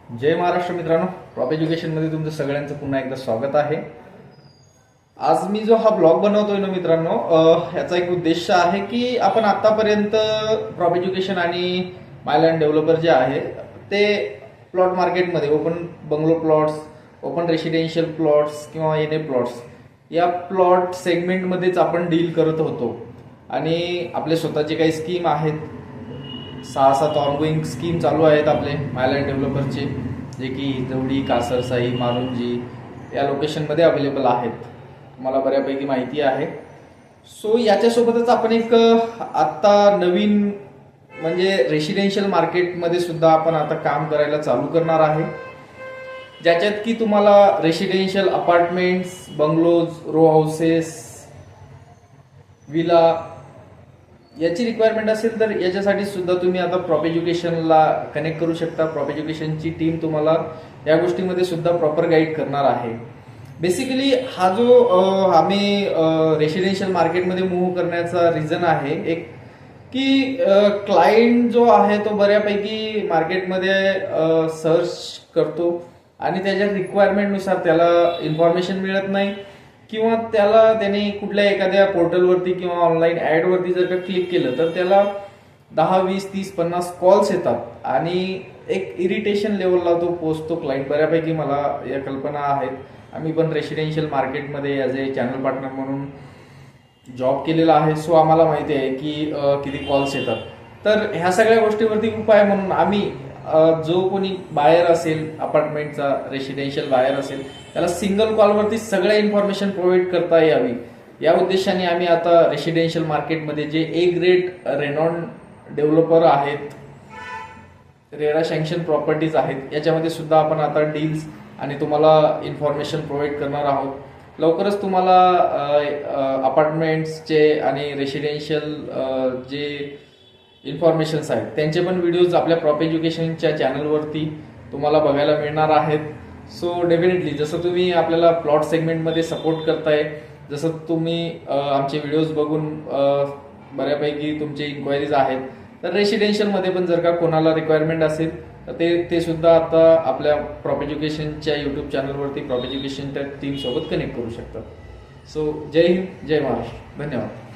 जय महाराष्ट्र मित्रांनो, प्रॉप एज्युकेशनमध्ये तुमचं सगळ्यांचं पुन्हा एकदा स्वागत आहे। आज मी जो हा ब्लॉग बनवतोय ना मित्रांनो, याचा एक उद्देश आहे की आपण आतापर्यंत प्रॉप एज्युकेशन आणि मायलँड डेव्हलपर जे आहे ते प्लॉट मार्केटमध्ये open bungalow plots, open residential plots किंवा एनए प्लॉट्स या प्लॉट सेगमेंटमध्येच आपण डील करत होतो आणि आपले स्वतःचे काही स्कीम आहेत, 6-7 ऑनगोईंग स्कीम चालू आहेत आपले मायलँड डेव्हलपरचे, जे की जवडी, कासरसाई, मारुंजी या लोकेशनमध्ये अवेलेबल आहेत, मला बऱ्यापैकी माहिती आहे। सो याच्यासोबतच आपण एक आता नवीन म्हणजे रेसिडेन्शियल मार्केटमध्ये सुद्धा आपण आता काम करायला चालू करणार आहे, ज्याच्यात की तुम्हाला residential apartments, bungalows, row houses, villa याची रिक्वायरमेंट असेल तर याच्यासाठी सुद्धा तुम्ही आता प्रॉप एज्युकेशनला कनेक्ट करू शकता। प्रॉप एज्युकेशनची टीम तुम्हाला या गोष्टीमध्ये सुद्धा प्रॉपर गाईड करणार आहे। बेसिकली हा जो आम्ही रेसिडेन्शियल मार्केटमध्ये मूव्ह करण्याचा रिझन आहे एक की क्लायंट जो आहे तो बऱ्यापैकी मार्केटमध्ये सर्च करतो आणि त्याच्या रिक्वायरमेंटनुसार त्याला इन्फॉर्मेशन मिळत नाही किंवा त्याने कुठल्या एखाद्या पोर्टलवरती किंवा ऑनलाईन ऍडवरती जर का क्लिक केलं तर त्याला 10, 20, 30, 50 कॉल्स येतात आणि एक इरिटेशन लेवलला तो पोहोचतो क्लायंट। बऱ्यापैकी मला या कल्पना आहेत, आम्ही पण रेसिडेन्शियल मार्केटमध्ये ॲज ए चॅनल पार्टनर म्हणून जॉब केलेला आहे, सो आम्हाला माहिती आहे की किती कॉल्स येतात। तर ह्या सगळ्या गोष्टीवरती उपाय म्हणून आम्ही जो कोणी बायर असेल, अपार्टमेंटचा रेसिडेन्शियल बायर असेल, त्याला सिंगल कॉलवरती सगळ्या इन्फॉर्मेशन प्रोव्हाइड करता यावी या उद्देशाने आम्ही आता रेसिडेन्शियल मार्केटमध्ये जे ए ग्रेड रेनॉन डेव्हलपर आहेत, रेरा सँक्शन प्रॉपर्टीज आहेत, याच्यामध्ये सुद्धा आपण आता डील्स आणि तुम्हाला इन्फॉर्मेशन प्रोव्हाइड करणार आहोत। लवकरच तुम्हाला अपार्टमेंट्सचे आणि रेसिडेन्शियल जे इन्फॉर्मेशन्स आहेत त्यांचे पण व्हिडिओज आपल्या प्रॉप एज्युकेशनच्या चॅनलवरती तुम्हाला बघायला मिळणार आहेत। सो डेफिनेटली जसं तुम्ही आपल्याला प्लॉट सेगमेंटमध्ये सपोर्ट करताय, जसं तुम्ही आमचे व्हिडिओज बघून बऱ्यापैकी तुमचे इन्क्वायरीज आहेत, तर रेसिडेन्शियलमध्ये पण जर का कोणाला रिक्वायरमेंट असेल तर ते सुद्धा आता आपल्या प्रॉप एज्युकेशनच्या यूट्यूब चॅनलवरती प्रॉप एज्युकेशनच्या टीमसोबत कनेक्ट करू शकतात। सो जय हिंद, जय महाराष्ट्र, धन्यवाद।